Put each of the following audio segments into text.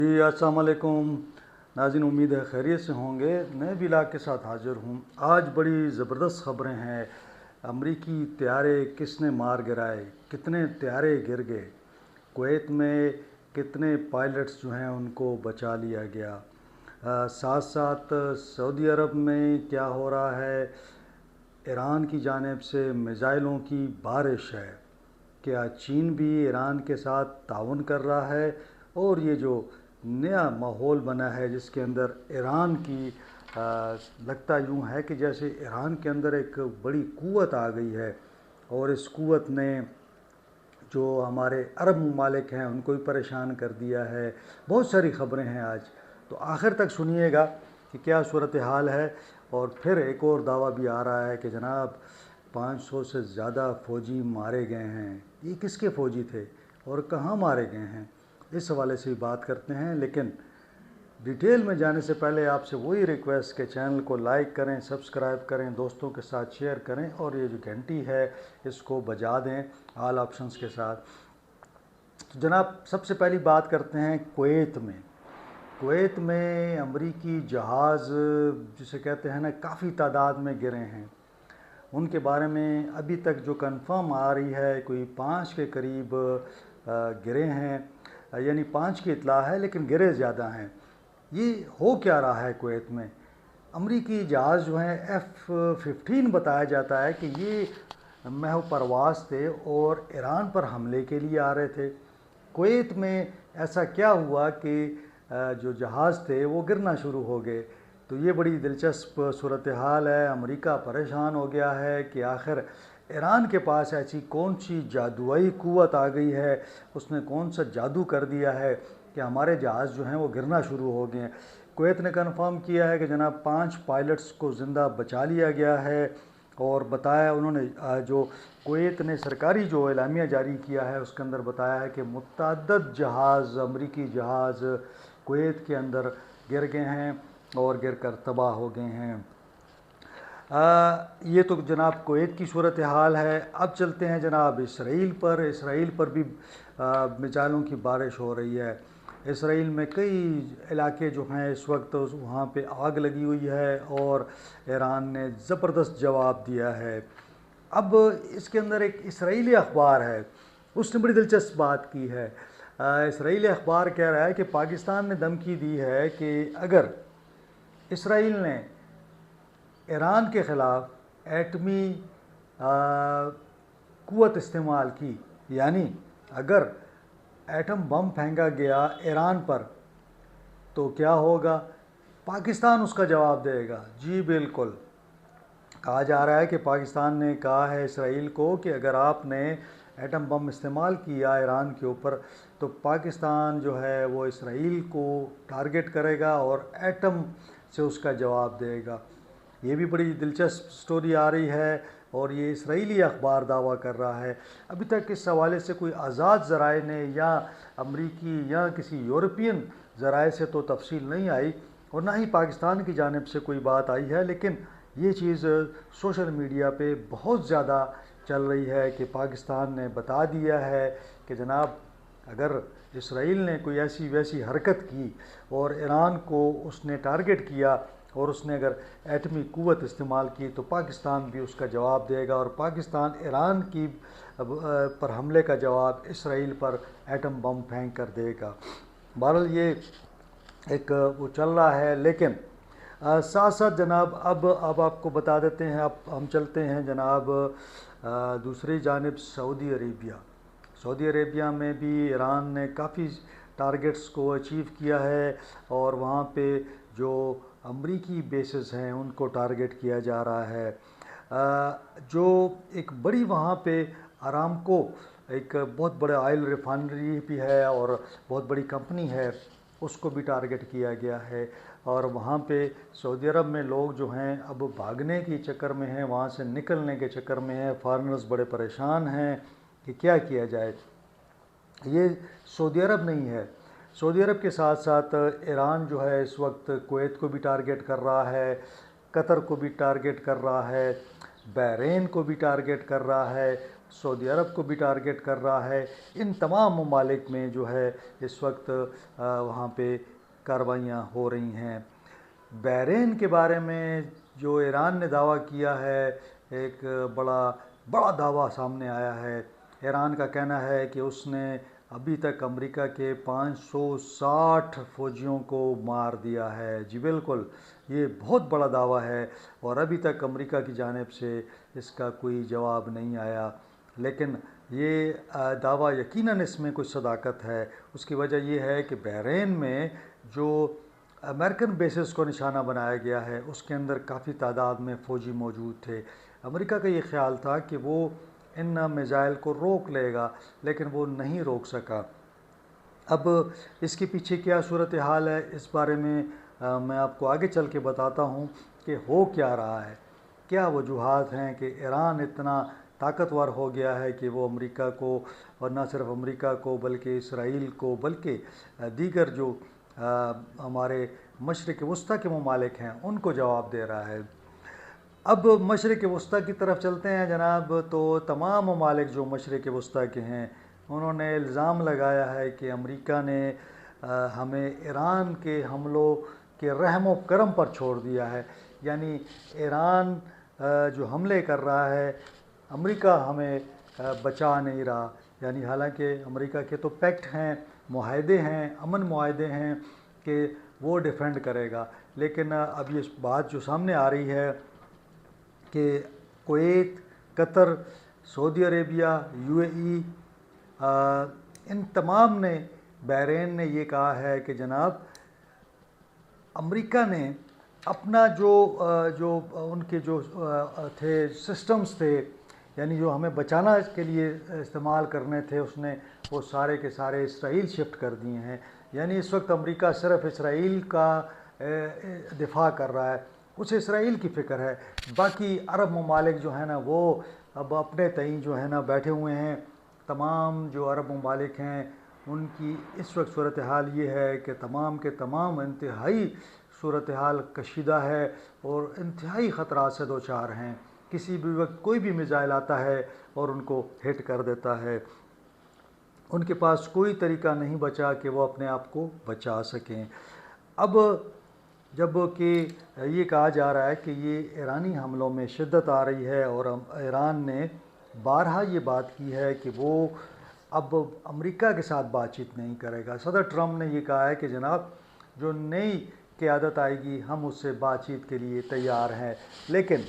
جی السلام علیکم ناظرین، امید ہے خیریت سے ہوں گے۔ نئے ولاگ کے ساتھ حاضر ہوں۔ آج بڑی زبردست خبریں ہیں۔ امریکی طیارے کس نے مار گرائے، کتنے طیارے گر گئے، کویت میں کتنے پائلٹس جو ہیں ان کو بچا لیا گیا، ساتھ ساتھ سعودی عرب میں کیا ہو رہا ہے، ایران کی جانب سے میزائلوں کی بارش ہے، کیا چین بھی ایران کے ساتھ تعاون کر رہا ہے، اور یہ جو نیا ماحول بنا ہے جس کے اندر ایران کی لگتا یوں ہے کہ جیسے ایران کے اندر ایک بڑی قوت آ گئی ہے، اور اس قوت نے جو ہمارے عرب ممالک ہیں ان کو بھی پریشان کر دیا ہے۔ بہت ساری خبریں ہیں آج، تو آخر تک سنیے گا کہ کیا صورتحال ہے۔ اور پھر ایک اور دعویٰ بھی آ رہا ہے کہ جناب 500 سے زیادہ فوجی مارے گئے ہیں۔ یہ کس کے فوجی تھے اور کہاں مارے گئے ہیں، اس حوالے سے بات کرتے ہیں۔ لیکن ڈیٹیل میں جانے سے پہلے آپ سے وہی ریکویسٹ کہ چینل کو لائک کریں، سبسکرائب کریں، دوستوں کے ساتھ شیئر کریں، اور یہ جو گھنٹی ہے اس کو بجا دیں آل آپشنز کے ساتھ۔ تو جناب سب سے پہلی بات کرتے ہیں کویت میں امریکی جہاز جسے کہتے ہیں نا کافی تعداد میں گرے ہیں۔ ان کے بارے میں ابھی تک جو کنفرم آ رہی ہے کوئی 5 کے قریب گرے ہیں، یعنی 5 کی اطلاع ہے لیکن گرے زیادہ ہیں۔ یہ ہو کیا رہا ہے کویت میں؟ امریکی جہاز جو ہیں F-15 بتایا جاتا ہے کہ یہ محو پرواز تھے اور ایران پر حملے کے لیے آ رہے تھے۔ کویت میں ایسا کیا ہوا کہ جو جہاز تھے وہ گرنا شروع ہو گئے؟ تو یہ بڑی دلچسپ صورتحال ہے۔ امریکہ پریشان ہو گیا ہے کہ آخر ایران کے پاس ایسی کون سی جادوئی قوت آ گئی ہے، اس نے کون سا جادو کر دیا ہے کہ ہمارے جہاز جو ہیں وہ گرنا شروع ہو گئے ہیں۔ کویت نے کنفرم کیا ہے کہ جناب 5 پائلٹس کو زندہ بچا لیا گیا ہے، اور بتایا انہوں نے جو کویت نے سرکاری جو اعلامیہ جاری کیا ہے اس کے اندر بتایا ہے کہ متعدد جہاز، امریکی جہاز کویت کے اندر گر گئے ہیں اور گر کر تباہ ہو گئے ہیں۔ یہ تو جناب کویت کی صورتحال ہے۔ اب چلتے ہیں جناب اسرائیل پر بھی میزائلوں کی بارش ہو رہی ہے۔ اسرائیل میں کئی علاقے جو ہیں اس وقت وہاں پہ آگ لگی ہوئی ہے، اور ایران نے زبردست جواب دیا ہے۔ اب اس کے اندر ایک اسرائیلی اخبار ہے، اس نے بڑی دلچسپ بات کی ہے۔ اسرائیلی اخبار کہہ رہا ہے کہ پاکستان نے دھمکی دی ہے کہ اگر اسرائیل نے ایران کے خلاف ایٹمی قوت استعمال کی، یعنی اگر ایٹم بم پھینکا گیا ایران پر تو کیا ہوگا؟ پاکستان اس کا جواب دے گا۔ جی بالکل، کہا جا رہا ہے کہ پاکستان نے کہا ہے اسرائیل کو کہ اگر آپ نے ایٹم بم استعمال کیا ایران کے اوپر تو پاکستان جو ہے وہ اسرائیل کو ٹارگٹ کرے گا اور ایٹم سے اس کا جواب دے گا۔ یہ بھی بڑی دلچسپ سٹوری آ رہی ہے، اور یہ اسرائیلی اخبار دعویٰ کر رہا ہے۔ ابھی تک اس حوالے سے کوئی آزاد ذرائع نے یا امریکی یا کسی یورپین ذرائع سے تو تفصیل نہیں آئی، اور نہ ہی پاکستان کی جانب سے کوئی بات آئی ہے، لیکن یہ چیز سوشل میڈیا پہ بہت زیادہ چل رہی ہے کہ پاکستان نے بتا دیا ہے کہ جناب اگر اسرائیل نے کوئی ایسی ویسی حرکت کی اور ایران کو اس نے ٹارگٹ کیا اور اس نے اگر ایٹمی قوت استعمال کی تو پاکستان بھی اس کا جواب دے گا، اور پاکستان ایران کی پر حملے کا جواب اسرائیل پر ایٹم بم پھینک کر دے گا۔ بہرحال یہ ایک وہ چل رہا ہے، لیکن ساتھ ساتھ جناب اب آپ کو بتا دیتے ہیں، اب ہم چلتے ہیں جناب دوسری جانب سعودی عربیہ میں بھی ایران نے کافی ٹارگٹس کو اچیو کیا ہے، اور وہاں پہ جو امریکی بیسز ہیں ان کو ٹارگٹ کیا جا رہا ہے۔ جو ایک بڑی وہاں پہ آرامکو ایک بہت بڑا آئل ریفائنری بھی ہے اور بہت بڑی کمپنی ہے، اس کو بھی ٹارگٹ کیا گیا ہے، اور وہاں پہ سعودی عرب میں لوگ جو ہیں اب بھاگنے کے چکر میں ہیں، وہاں سے نکلنے کے چکر میں ہیں، فارنرز بڑے پریشان ہیں کہ کیا کیا جائے۔ یہ سعودی عرب نہیں ہے، سعودی عرب کے ساتھ ساتھ ایران جو ہے اس وقت کویت کو بھی ٹارگٹ کر رہا ہے، قطر کو بھی ٹارگٹ کر رہا ہے، بحرین کو بھی ٹارگٹ کر رہا ہے، سعودی عرب کو بھی ٹارگٹ کر رہا ہے. ان تمام ممالک میں جو ہے اس وقت وہاں پہ کارروائیاں ہو رہی ہیں. بحرین کے بارے میں جو ایران نے دعویٰ کیا ہے، ایک بڑا دعویٰ سامنے آیا ہے. ایران کا کہنا ہے کہ اس نے ابھی تک امریکہ کے 560 فوجیوں کو مار دیا ہے. جی بالکل، یہ بہت بڑا دعویٰ ہے اور ابھی تک امریکہ کی جانب سے اس کا کوئی جواب نہیں آیا. لیکن یہ دعویٰ یقیناً اس میں کچھ صداقت ہے. اس کی وجہ یہ ہے کہ بحرین میں جو امریکن بیسز کو نشانہ بنایا گیا ہے اس کے اندر کافی تعداد میں فوجی موجود تھے. امریکہ کا یہ خیال تھا کہ وہ ان میزائل کو روک لے گا، لیکن وہ نہیں روک سکا. اب اس کے پیچھے کیا صورتحال ہے، اس بارے میں میں آپ کو آگے چل کے بتاتا ہوں کہ ہو کیا رہا ہے. کیا وجوہات ہیں کہ ایران اتنا طاقتور ہو گیا ہے کہ وہ امریکہ کو، اور نہ صرف امریکہ کو بلکہ اسرائیل کو، بلکہ دیگر جو ہمارے مشرق وسطیٰ کے ممالک ہیں ان کو جواب دے رہا ہے. اب مشرق وسطیٰ کی طرف چلتے ہیں جناب. تو تمام ممالک جو مشرق وسطیٰ کے ہیں انہوں نے الزام لگایا ہے کہ امریکہ نے ہمیں ایران کے حملوں کے رحم و کرم پر چھوڑ دیا ہے. یعنی ایران جو حملے کر رہا ہے، امریکہ ہمیں بچا نہیں رہا. یعنی حالانکہ امریکہ کے تو پیکٹ ہیں، معاہدے ہیں، امن معاہدے ہیں کہ وہ ڈیفینڈ کرے گا. لیکن اب یہ بات جو سامنے آ رہی ہے کہ کویت، قطر، سعودی عربیہ، UAE، ان تمام نے، بحرین نے یہ کہا ہے کہ جناب امریکہ نے اپنا جو ان کے جو تھے سسٹمز تھے، یعنی جو ہمیں بچانا کے لیے استعمال کرنے تھے، اس نے وہ سارے کے سارے اسرائیل شفٹ کر دیے ہیں. یعنی اس وقت امریکہ صرف اسرائیل کا دفاع کر رہا ہے، اسے اسرائیل کی فکر ہے. باقی عرب ممالک جو ہیں نا وہ اب اپنے تئیں جو ہے نا بیٹھے ہوئے ہیں. تمام جو عرب ممالک ہیں ان کی اس وقت صورتحال یہ ہے کہ تمام کے تمام انتہائی صورتحال کشیدہ ہے اور انتہائی خطرات سے دوچار ہیں. کسی بھی وقت کوئی بھی میزائل آتا ہے اور ان کو ہٹ کر دیتا ہے. ان کے پاس کوئی طریقہ نہیں بچا کہ وہ اپنے آپ کو بچا سکیں. اب جب کہ یہ کہا جا رہا ہے کہ یہ ایرانی حملوں میں شدت آ رہی ہے اور ایران نے بارہا یہ بات کی ہے کہ وہ اب امریکہ کے ساتھ بات چیت نہیں کرے گا. صدر ٹرمپ نے یہ کہا ہے کہ جناب جو نئی قیادت آئے گی ہم اس سے بات چیت کے لیے تیار ہیں. لیکن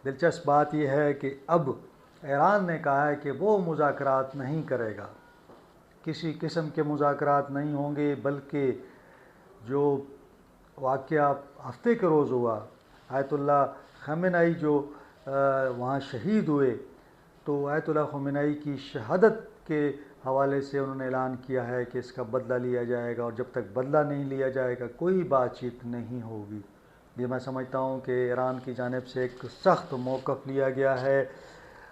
دلچسپ بات یہ ہے کہ اب ایران نے کہا ہے کہ وہ مذاکرات نہیں کرے گا، کسی قسم کے مذاکرات نہیں ہوں گے، بلکہ جو واقعہ ہفتے کے روز ہوا، آیت اللہ خامنہ ای جو وہاں شہید ہوئے، تو آیت اللہ خامنہ ای کی شہادت کے حوالے سے انہوں نے اعلان کیا ہے کہ اس کا بدلہ لیا جائے گا، اور جب تک بدلہ نہیں لیا جائے گا کوئی بات چیت نہیں ہوگی. یہ میں سمجھتا ہوں کہ ایران کی جانب سے ایک سخت موقف لیا گیا ہے.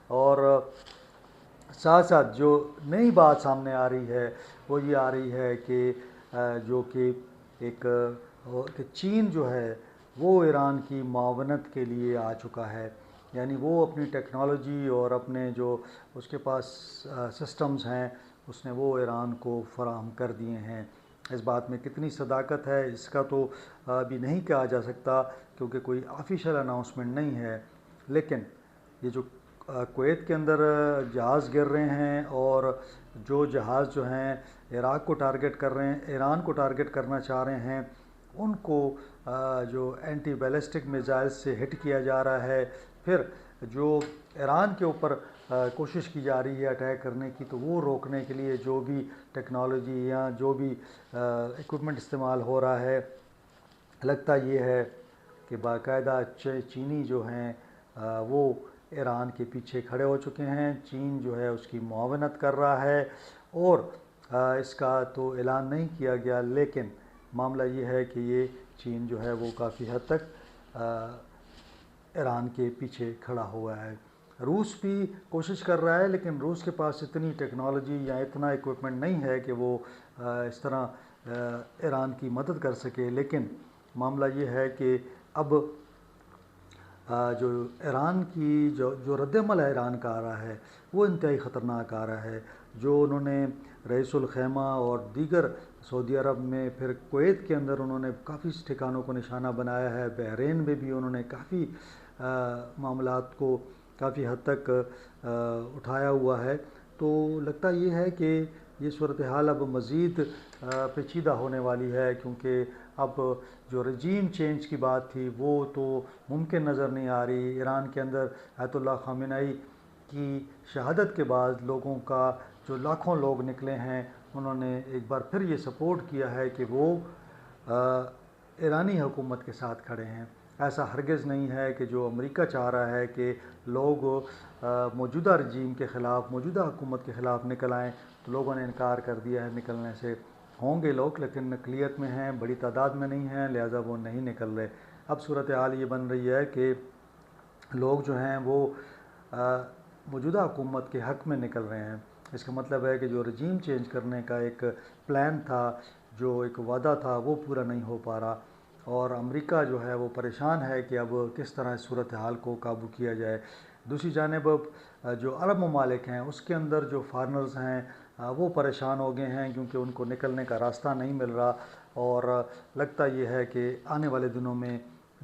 اور ساتھ ساتھ جو نئی بات سامنے آ رہی ہے وہ یہ آ رہی ہے کہ جو کہ کہ چین جو ہے وہ ایران کی معاونت کے لیے آ چکا ہے. یعنی وہ اپنی ٹیکنالوجی اور اپنے جو اس کے پاس سسٹمز ہیں اس نے وہ ایران کو فراہم کر دیے ہیں. اس بات میں کتنی صداقت ہے اس کا تو ابھی نہیں کہا جا سکتا کیونکہ کوئی آفیشیل اناؤنسمنٹ نہیں ہے. لیکن یہ جو کویت کے اندر جہاز گر رہے ہیں اور جو جہاز جو ہیں عراق کو ٹارگٹ کر رہے ہیں، ایران کو ٹارگٹ کرنا چاہ رہے ہیں، ان کو جو اینٹی بیلسٹک میزائل سے ہٹ کیا جا رہا ہے. پھر جو ایران کے اوپر کوشش کی جا رہی ہے اٹیک کرنے کی، تو وہ روکنے کے لیے جو بھی ٹیکنالوجی یا جو بھی ایکوپمنٹ استعمال ہو رہا ہے، لگتا یہ ہے کہ باقاعدہ چینی جو ہیں وہ ایران کے پیچھے کھڑے ہو چکے ہیں. چین جو ہے اس کی معاونت کر رہا ہے، اور اس کا تو اعلان نہیں کیا گیا، لیکن معاملہ یہ ہے کہ یہ چین جو ہے وہ کافی حد تک ایران کے پیچھے کھڑا ہوا ہے. روس بھی کوشش کر رہا ہے، لیکن روس کے پاس اتنی ٹیکنالوجی یا اتنا ایکوپمنٹ نہیں ہے کہ وہ اس طرح ایران کی مدد کر سکے. لیکن معاملہ یہ ہے کہ اب جو ایران کی جو رد عمل ہے ایران کا آ رہا ہے وہ انتہائی خطرناک آ رہا ہے. جو انہوں نے رئیس الخیمہ اور دیگر سعودی عرب میں پھر کویت کے اندر انہوں نے کافی ٹھکانوں کو نشانہ بنایا ہے. بحرین میں بھی انہوں نے کافی معاملات کو کافی حد تک اٹھایا ہوا ہے. تو لگتا یہ ہے کہ یہ صورتحال اب مزید پیچیدہ ہونے والی ہے، کیونکہ اب جو رجیم چینج کی بات تھی وہ تو ممکن نظر نہیں آ رہی. ایران کے اندر آیت اللہ خامنہئی کی شہادت کے بعد لوگوں کا جو لاکھوں لوگ نکلے ہیں انہوں نے ایک بار پھر یہ سپورٹ کیا ہے کہ وہ ایرانی حکومت کے ساتھ کھڑے ہیں. ایسا ہرگز نہیں ہے کہ جو امریکہ چاہ رہا ہے کہ لوگ موجودہ رجیم کے خلاف، موجودہ حکومت کے خلاف نکل آئیں، تو لوگوں نے انکار کر دیا ہے نکلنے سے. ہوں گے لوگ لیکن اقلیت میں ہیں، بڑی تعداد میں نہیں ہیں، لہٰذا وہ نہیں نکل رہے. اب صورتحال یہ بن رہی ہے کہ لوگ جو ہیں وہ موجودہ حکومت کے حق میں نکل رہے ہیں. اس کا مطلب ہے کہ جو رجیم چینج کرنے کا ایک پلان تھا، جو ایک وعدہ تھا، وہ پورا نہیں ہو پا رہا، اور امریکہ جو ہے وہ پریشان ہے کہ اب کس طرح اس صورتحال کو قابو کیا جائے. دوسری جانب جو عرب ممالک ہیں اس کے اندر جو فارنرز ہیں وہ پریشان ہو گئے ہیں، کیونکہ ان کو نکلنے کا راستہ نہیں مل رہا. اور لگتا یہ ہے کہ آنے والے دنوں میں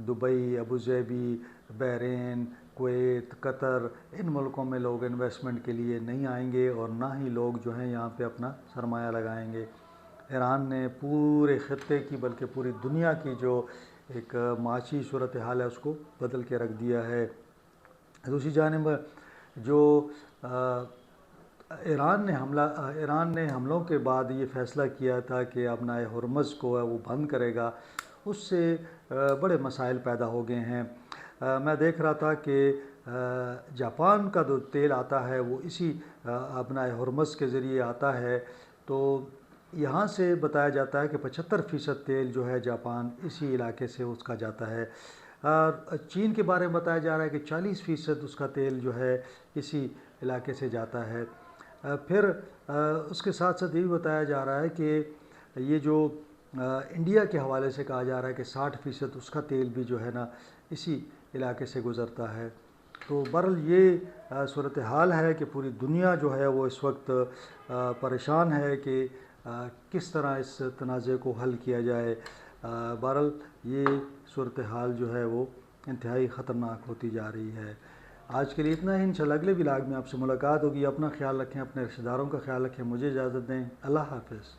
دبئی، ابوظہبی، بحرین، کویت، قطر، ان ملکوں میں لوگ انویسٹمنٹ کے لیے نہیں آئیں گے، اور نہ ہی لوگ جو ہیں یہاں پہ اپنا سرمایہ لگائیں گے. ایران نے پورے خطے کی بلکہ پوری دنیا کی جو ایک معاشی صورتحال ہے اس کو بدل کے رکھ دیا ہے. دوسری جانب جو ایران نے حملوں کے بعد یہ فیصلہ کیا تھا کہ اپنا ہرمز کو ہے وہ بند کرے گا، اس سے بڑے مسائل پیدا ہو گئے ہیں. میں دیکھ رہا تھا کہ جاپان کا جو تیل آتا ہے وہ اسی اپنا ہرمز کے ذریعے آتا ہے. تو یہاں سے بتایا جاتا ہے کہ 75% تیل جو ہے جاپان اسی علاقے سے اس کا جاتا ہے. چین کے بارے میں بتایا جا رہا ہے کہ 40% اس کا تیل جو ہے اسی علاقے سے جاتا ہے. پھر اس کے ساتھ ساتھ یہ بھی بتایا جا رہا ہے کہ یہ جو انڈیا کے حوالے سے کہا جا رہا ہے کہ 60% اس کا تیل بھی جو ہے نا اسی علاقے سے گزرتا ہے. تو بہرحال یہ صورتحال ہے کہ پوری دنیا جو ہے وہ اس وقت پریشان ہے کہ کس طرح اس تنازع کو حل کیا جائے. بہرحال یہ صورتحال جو ہے وہ انتہائی خطرناک ہوتی جا رہی ہے. آج کے لیے اتنا ہی. انشاءاللہ اگلے ولاگ میں آپ سے ملاقات ہوگی. اپنا خیال رکھیں، اپنے رشتہ داروں کا خیال رکھیں. مجھے اجازت دیں. اللہ حافظ.